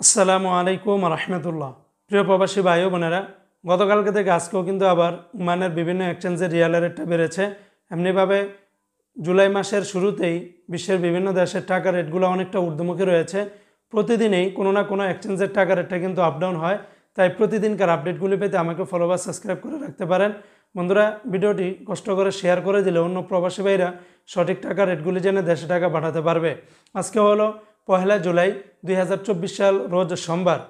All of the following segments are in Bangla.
আসসালামু আলাইকুম রহমতুল্লাহ। প্রিয় প্রবাসী ভাই ও বোনেরা, গতকালকে থেকে আজকেও কিন্তু আবার ওমানের বিভিন্ন এক্সচেঞ্জের রিয়ালের রেটটা বেড়েছে। এমনিভাবে জুলাই মাসের শুরুতেই বিশ্বের বিভিন্ন দেশের টাকা রেটগুলো অনেকটা ঊর্ধ্বমুখী রয়েছে। প্রতিদিনই কোনো না কোনো এক্সচেঞ্জের টাকা রেটটা কিন্তু আপ ডাউন হয়। তাই প্রতিদিনকার আপডেটগুলি পেতে আমাকে ফলো বা সাবস্ক্রাইব করে রাখতে পারেন। বন্ধুরা, ভিডিওটি কষ্ট করে শেয়ার করে দিলে অন্য প্রবাসী ভাইরা সঠিক টাকা রেটগুলি জেনে দেশে টাকা পাঠাতে পারবে। আজকে হলো 1 জুলাই 2024 সাল, রোজ সোমবার।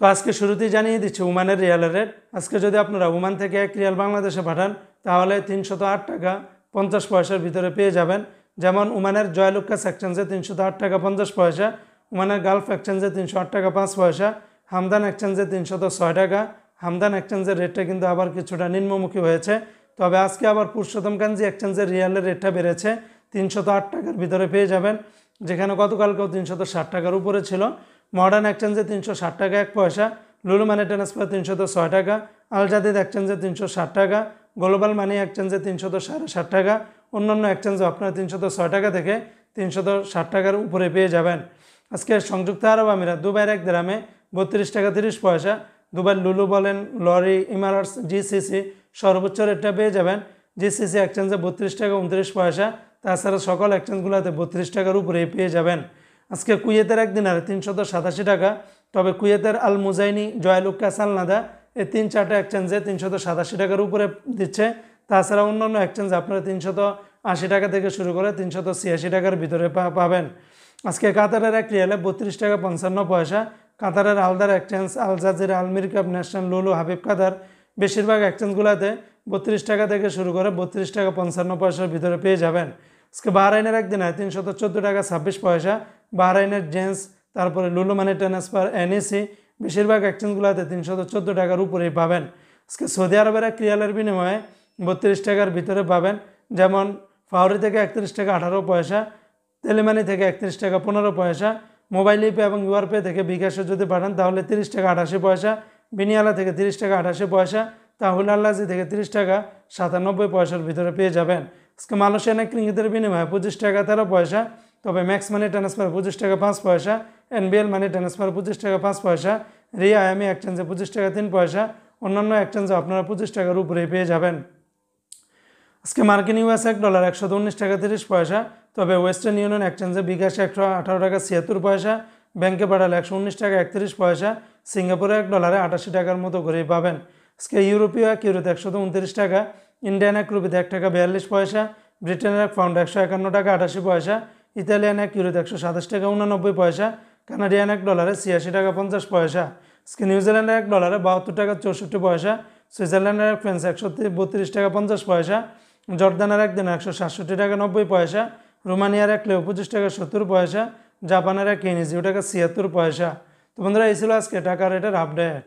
তো আজকে শুরুতেই জানিয়ে দিচ্ছি ওমানের রিয়ালের রেট। আজকে যদি আপনারা ওমান থেকে 1 রিয়াল বাংলাদেশে পাঠান তাহলে 308 টাকা 50 পয়সার ভিতরে পেয়ে যাবেন। যেমন ওমানের জয়লুক্কাস এক্সচেঞ্জে 308 টাকা 50 পয়সা, ওমানের গালফ এক্সচেঞ্জে 308 টাকা 5 পয়সা, হামদান এক্সচেঞ্জে 306 টাকা। হামদান এক্সচেঞ্জের রেটটা কিন্তু আবার কিছুটা নিম্নমুখী হয়েছে। তবে আজকে আবার পুরুষোত্তমকাঞ্জি এক্সচেঞ্জের রিয়ালের রেটটা বেড়েছে, 308 টাকার ভিতরে পেয়ে যাবেন, যেখানে গতকালকেও 360 টাকার উপরে ছিল। মডার্ন এক্সচেঞ্জে 360 টাকা 1 পয়সা, লুলু মানি ট্রান্সফার 306 টাকা, আল জাদিদ এক্সচেঞ্জে 360 টাকা, গ্লোবাল মানি এক্সচেঞ্জে 360 টাকা। অন্যান্য এক্সচেঞ্জে আপনারা 306 টাকা থেকে 360 টাকার উপরে পেয়ে যাবেন। আজকে সংযুক্ত আরব আমিরাত দুবাইয়ের 1 দিরহামে 32 টাকা 30 পয়সা। দুবাই লুলু বলেন, লরি, ইমারাটস, জিসিসি সর্বোচ্চ রেটটা পেয়ে যাবেন। জিসিসি এক্সচেঞ্জে 32 টাকা 29 পয়সা। তাছাড়া সকল এক্সচেঞ্জগুলোতে 32 টাকার উপরেই পেয়ে যাবেন। আজকে কুয়েতের 1 দিনারে 387 টাকা। তবে কুয়েতের আল মুজাইনি, জয়লুক্কাস, আল নাদা এই 3-4টা এক্সচেঞ্জে 387 টাকার উপরে দিচ্ছে। তাছাড়া অন্যান্য এক্সচেঞ্জে আপনারা 380 টাকা থেকে শুরু করে 386 টাকার ভিতরে পাবেন। আজকে কাতারের 1 রিয়ালে 32 টাকা 55 পয়সা। কাতারের আলদার এক্সচেঞ্জ, আল জাজিরা, আল মিরকাব, ন্যাশনাল, লুলু, হাবিব কাতার বেশিরভাগ এক্সচেঞ্জগুলোতে 32 টাকা থেকে শুরু করে 32 টাকা 55 পয়সার ভিতরে পেয়ে যাবেন। আজকে বাহরাইনের 1 দিনে 314 টাকা 26 পয়সা। বাহরাইনের জেন্স, তারপরে লুলু মানি ট্রান্সফার, এনইসি বেশিরভাগ এক্সচেঞ্জগুলোতে 314 টাকার উপরেই পাবেন। আজকে সৌদি আরবের 1 রিয়ালের বিনিময়ে 32 টাকার ভিতরে পাবেন। যেমন ফাউরি থেকে 31 টাকা 18 পয়সা, তেলেমানি থেকে 31 টাকা 15 পয়সা, মোবাইল পে এবং ইউআরপে থেকে বিকাশে যদি পাঠান তাহলে 30 টাকা 88 পয়সা, বিনিয়ালা থেকে 30 টাকা 88 পয়সা, তাহুল আল্লাজি থেকে 30 টাকা 97 পয়সার ভিতরে পেয়ে যাবেন। আজকে মালয়েশিয়ান এক রিঙ্গিতের বিনিময়ে 25 টাকা 13 পয়সা। তবে ম্যাক্স মানি ট্রান্সফার 25 টাকা 5 পয়সা, এনবিএল মানি ট্রান্সফার 25 টাকা 5 পয়সা, রিয়া আইএমই এক্সচেঞ্জে 25 টাকা 3 পয়সা। অন্যান্য এক্সচেঞ্জে আপনারা 25 টাকার উপরেই পেয়ে যাবেন। আজকে মার্কিন ইউএস $1 119 টাকা 30 পয়সা। তবে ওয়েস্টার্ন ইউনিয়ন এক্সচেঞ্জে বিকাশে 118 টাকা 76 পয়সা, ব্যাংকে পাঠালে 119 টাকা 31 পয়সা, সিঙ্গাপুরে $1 88 টাকার মতো করেই পাবেন। আজকে ইউরোপীয় 1 ইউরোতে 129 টাকা, ইন্ডিয়ান 1 রুপিতে 1 টাকা 42 পয়সা, ব্রিটেনের 1 পাউন্ড 151 টাকা 88 পয়সা, ইতালিয়ান 1 ইউরোতে 127 টাকা 89 পয়সা, কানাডিয়ান $1 86 টাকা 50 পয়সা। আজকে নিউজিল্যান্ডের $1 72 টাকা 64 পয়সা, সুইজারল্যান্ডের 1 ফ্রান্স 132 টাকা 50 পয়সা, জর্দানের 1 দিন 167 টাকা 90 পয়সা, রোমানিয়ার 1 লেও 25 টাকা 70 পয়সা, জাপানের 1 ইয়েন 0 টাকা 76 পয়সা। তো বন্ধুরা, এই ছিল আজকে টাকা রেটের আপডেট।